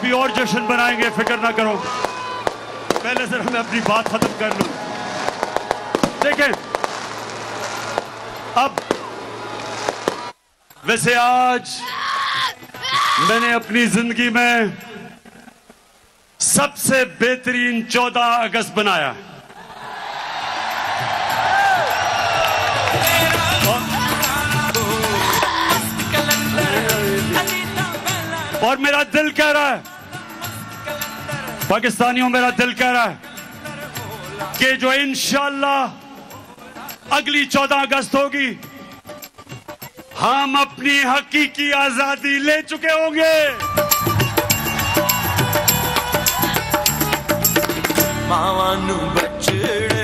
अभी और जश्न बनाएंगे, फिक्र ना करो। पहले सिर्फ मैं अपनी बात खत्म कर लूं। देखें, अब वैसे आज मैंने अपनी जिंदगी में सबसे बेहतरीन 14 अगस्त बनाया। और मेरा दिल कह रहा है, पाकिस्तानियों, मेरा दिल कह रहा है कि जो इंशाअल्लाह अगली 14 अगस्त होगी, हम अपनी हकीकी आजादी ले चुके होंगे। मावां नू बछड़ा